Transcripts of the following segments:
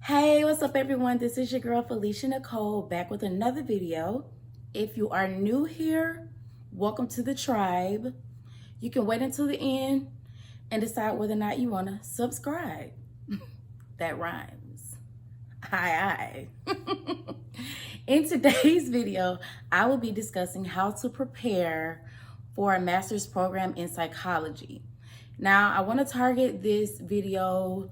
Hey, what's up everyone? This is your girl Felicia Nicole back with another video. If you are new here, welcome to the tribe. You can wait until the end and decide whether or not you want to subscribe. That rhymes. Aye, aye. In today's video, I will be discussing how to prepare for a master's program in psychology. Now, I want to target this video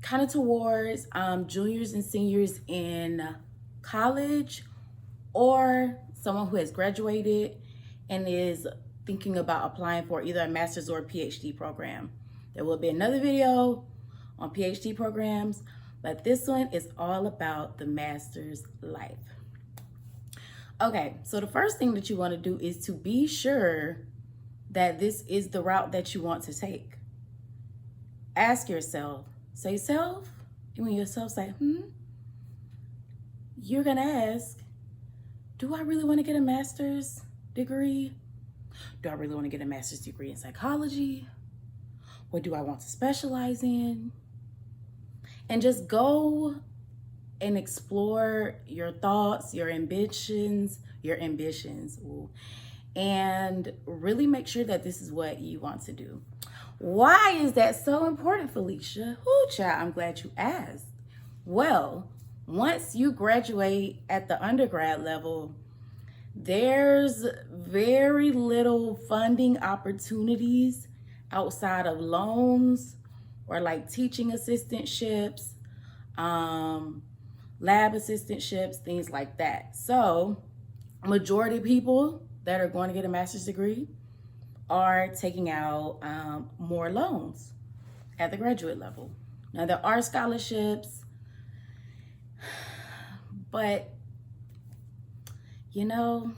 kind of towards juniors and seniors in college, or someone who has graduated and is thinking about applying for either a master's or a PhD program. There will be another video on PhD programs, but this one is all about the master's life. Okay, so the first thing that you want to do is to be sure that this is the route that you want to take. Ask yourself, say self, and when yourself say, you're gonna ask, do I really want to get a master's degree? Do I really want to get a master's degree in psychology? What do I want to specialize in? And just go and explore your thoughts, your ambitions, and really make sure that this is what you want to do. Why is that so important, Felicia? Ooh, child, I'm glad you asked. Well, once you graduate at the undergrad level, there's very little funding opportunities outside of loans or like teaching assistantships, lab assistantships, things like that. So majority of people that are going to get a master's degree are taking out more loans at the graduate level. Now there are scholarships, but you know,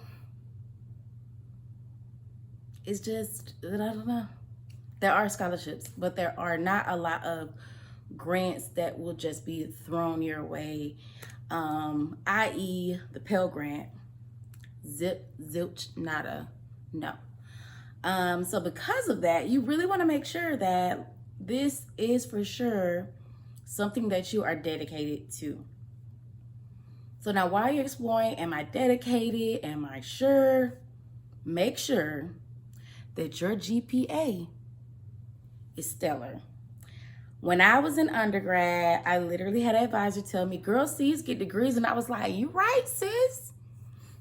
it's just, I don't know. There are scholarships, but there are not a lot of grants that will just be thrown your way, i.e. the Pell Grant. Zilch, nada, no. So because of that, you really want to make sure that this is for sure something that you are dedicated to. So now while you're exploring, am I dedicated? Am I sure? Make sure that your GPA is stellar. When I was in undergrad, I literally had an advisor tell me, girl, C's get degrees. And I was like, you right, sis.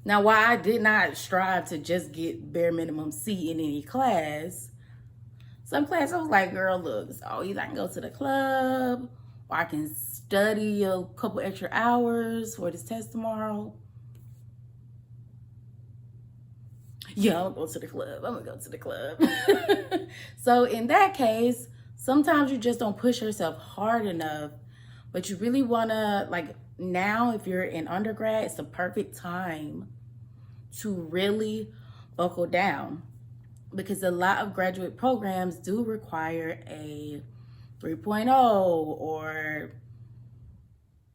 Now, while I did not strive to just get bare minimum C in any class, some class I was like, girl, look, so either I can go to the club or I can study a couple extra hours for this test tomorrow. Yeah, I'm gonna go to the club. I'm gonna go to the club. So in that case, sometimes you just don't push yourself hard enough, but you really wanna, like now, if you're in undergrad, it's the perfect time to really buckle down, because a lot of graduate programs do require a 3.0 or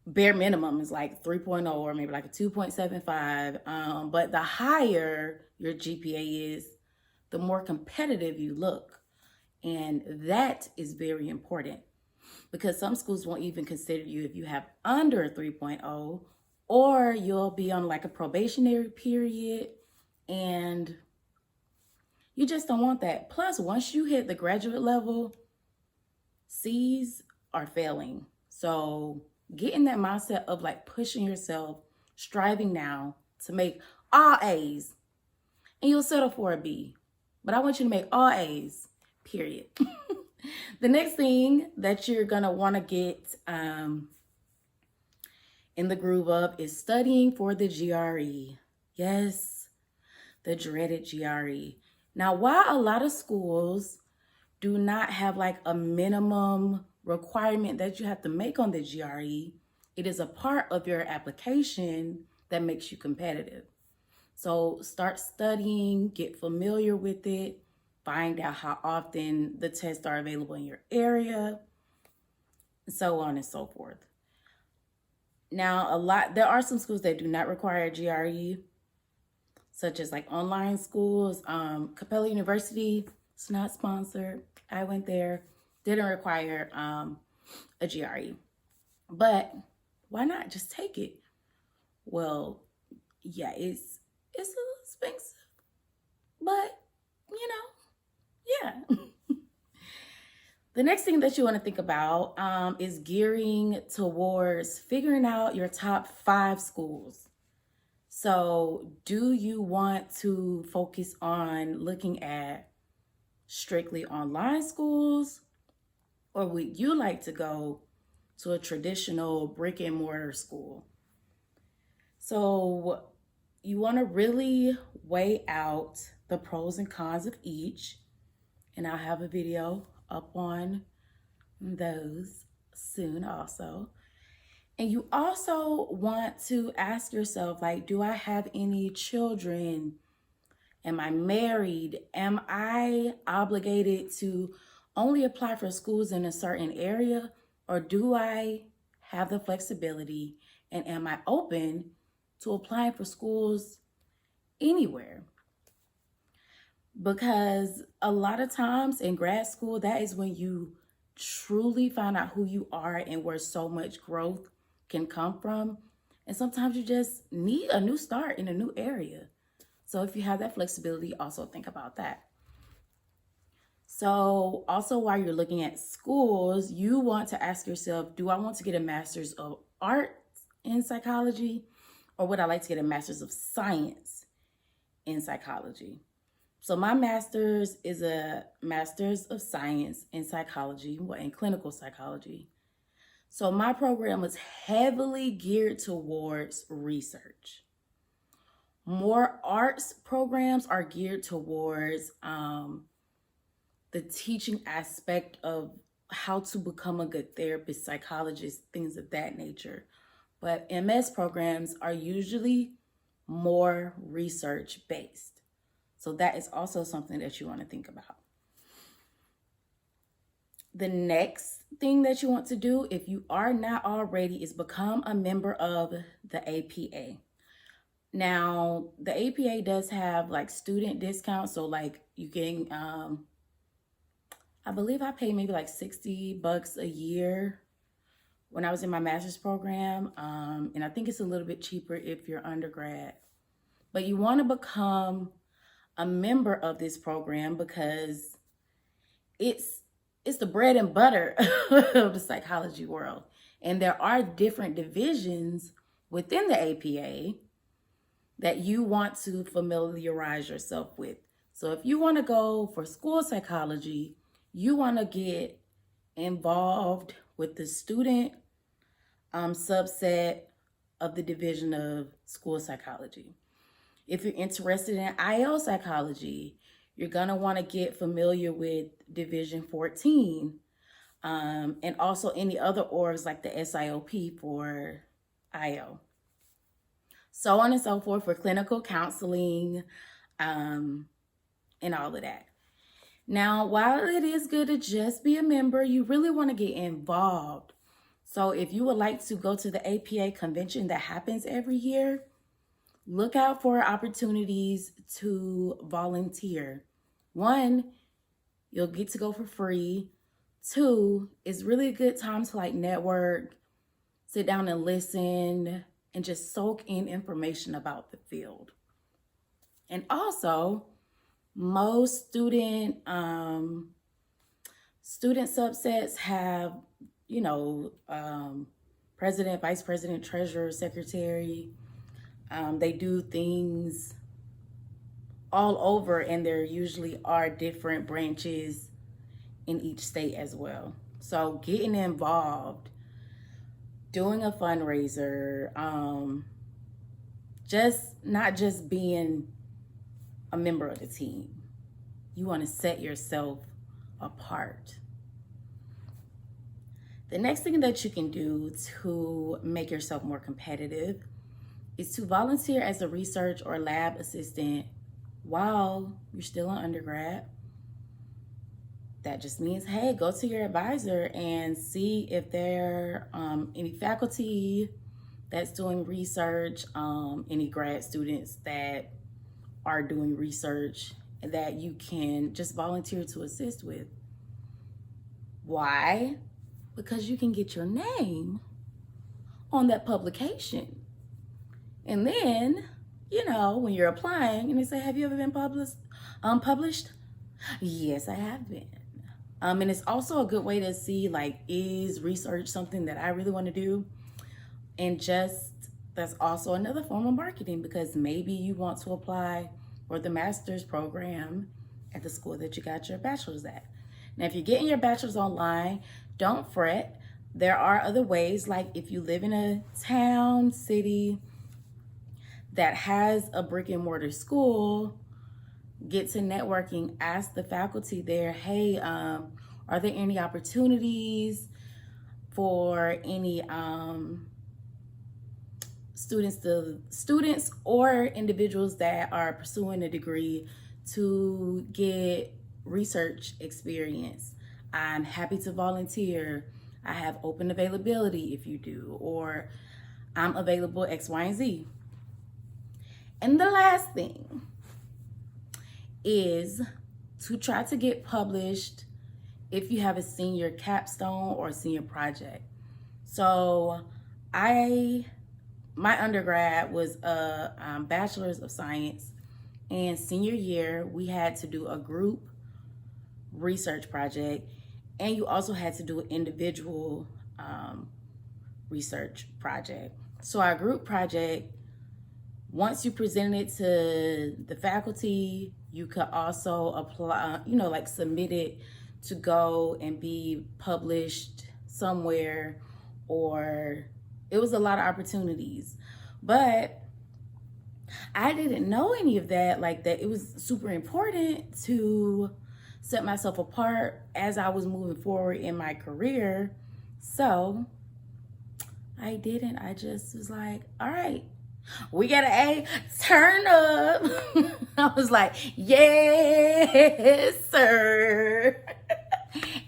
bare minimum is like 3.0 or maybe like a 2.75. But the higher your GPA is, the more competitive you look. And that is very important, because some schools won't even consider you if you have under a 3.0, or you'll be on like a probationary period, and you just don't want that. Plus, once you hit the graduate level, C's are failing. So get in that mindset of like pushing yourself, striving now to make all A's, and you'll settle for a B. But I want you to make all A's, period. The next thing that you're gonna wanna get in the groove of is studying for the GRE. Yes, the dreaded GRE. Now, while a lot of schools do not have like a minimum requirement that you have to make on the GRE, it is a part of your application that makes you competitive. So start studying, get familiar with it, find out how often the tests are available in your area, so on and so forth. Now, there are some schools that do not require GRE, such as like online schools. Capella University, it's not sponsored. I went there, didn't require a GRE. But why not just take it? Well, yeah, it's a little expensive, but you know, yeah. The next thing that you want to think about is gearing towards figuring out your top 5 schools. So, do you want to focus on looking at strictly online schools, or would you like to go to a traditional brick and mortar school? So, you want to really weigh out the pros and cons of each, and I'll have a video up on those soon also. And you also want to ask yourself, like, do I have any children? Am I married? Am I obligated to only apply for schools in a certain area? Or do I have the flexibility, and am I open to applying for schools anywhere? Because a lot of times in grad school, that is when you truly find out who you are and where so much growth can come from. And sometimes you just need a new start in a new area. So if you have that flexibility, also think about that. So also, while you're looking at schools, you want to ask yourself, do I want to get a master's of arts in psychology, or would I like to get a master's of science in psychology? So my master's is a master's of science in psychology, well, in clinical psychology. So my program was heavily geared towards research. More arts programs are geared towards the teaching aspect of how to become a good therapist, psychologist, things of that nature. But MS programs are usually more research based. So that is also something that you want to think about. The next thing that you want to do, if you are not already, is become a member of the APA. Now, the APA does have like student discounts. So like you can, I believe I paid maybe like $60 a year when I was in my master's program. And I think it's a little bit cheaper if you're undergrad. But you want to become a member of this program because it's the bread and butter of the psychology world. And there are different divisions within the APA that you want to familiarize yourself with. So if you want to go for school psychology, you want to get involved with the student subset of the division of school psychology. If you're interested in IL psychology, you're going to want to get familiar with Division 14 and also any other orgs like the SIOP for IL. So on and so forth for clinical counseling and all of that. Now, while it is good to just be a member, you really want to get involved. So if you would like to go to the APA convention that happens every year, look out for opportunities to volunteer. 1, you'll get to go for free. 2, it's really a good time to like network, sit down and listen, and just soak in information about the field. And also, most student subsets have, president, vice president, treasurer, secretary. They do things all over, and there usually are different branches in each state as well. So getting involved, doing a fundraiser, not just being a member of the team. You want to set yourself apart. The next thing that you can do to make yourself more competitive is to volunteer as a research or lab assistant while you're still an undergrad. That just means, hey, go to your advisor and see if there are any faculty that's doing research, any grad students that are doing research that you can just volunteer to assist with. Why? Because you can get your name on that publication. And then, when you're applying and they say, have you ever been published? Yes, I have been. And it's also a good way to see, like, is research something that I really want to do? And that's also another form of marketing, because maybe you want to apply for the master's program at the school that you got your bachelor's at. Now, if you're getting your bachelor's online, don't fret. There are other ways, like if you live in a town, city that has a brick and mortar school, get to networking, ask the faculty there, hey, are there any opportunities for any students or individuals that are pursuing a degree to get research experience? I'm happy to volunteer. I have open availability if you do, or I'm available X, Y, and Z. And the last thing is to try to get published if you have a senior capstone or senior project. So my undergrad was a bachelor's of science, and senior year we had to do a group research project, and you also had to do an individual research project. So our group project, once you presented it to the faculty, you could also apply, like submit it to go and be published somewhere, or it was a lot of opportunities. But I didn't know any of that, like that it was super important to set myself apart as I was moving forward in my career. So I didn't. I just was like, all right, we got an A, turn up. I was like, yes, sir.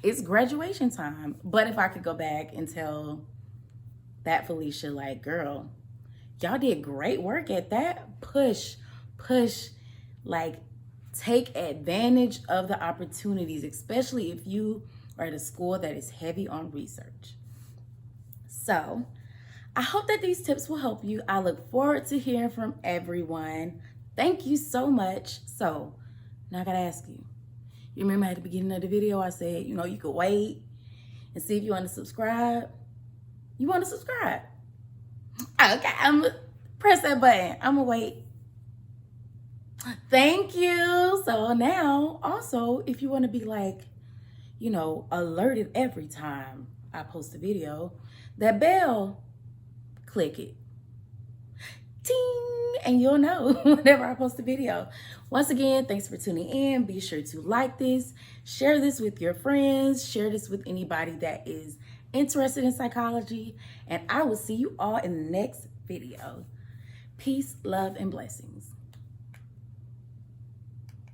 It's graduation time. But if I could go back and tell that Felicia, like, girl, y'all did great work at that. Push, like, take advantage of the opportunities, especially if you are at a school that is heavy on research. So I hope that these tips will help you. I look forward to hearing from everyone. Thank you so much. So now I gotta ask you, you remember at the beginning of the video, I said, you could wait and see if you want to subscribe. You want to subscribe? Okay, I'm gonna press that button. I'm gonna wait. Thank you. So now, also, if you want to be like, alerted every time I post a video, that bell, click it. Ting! And you'll know whenever I post a video. Once again, thanks for tuning in. Be sure to like this, share this with your friends, share this with anybody that is interested in psychology, and I will see you all in the next video. Peace, love, and blessings.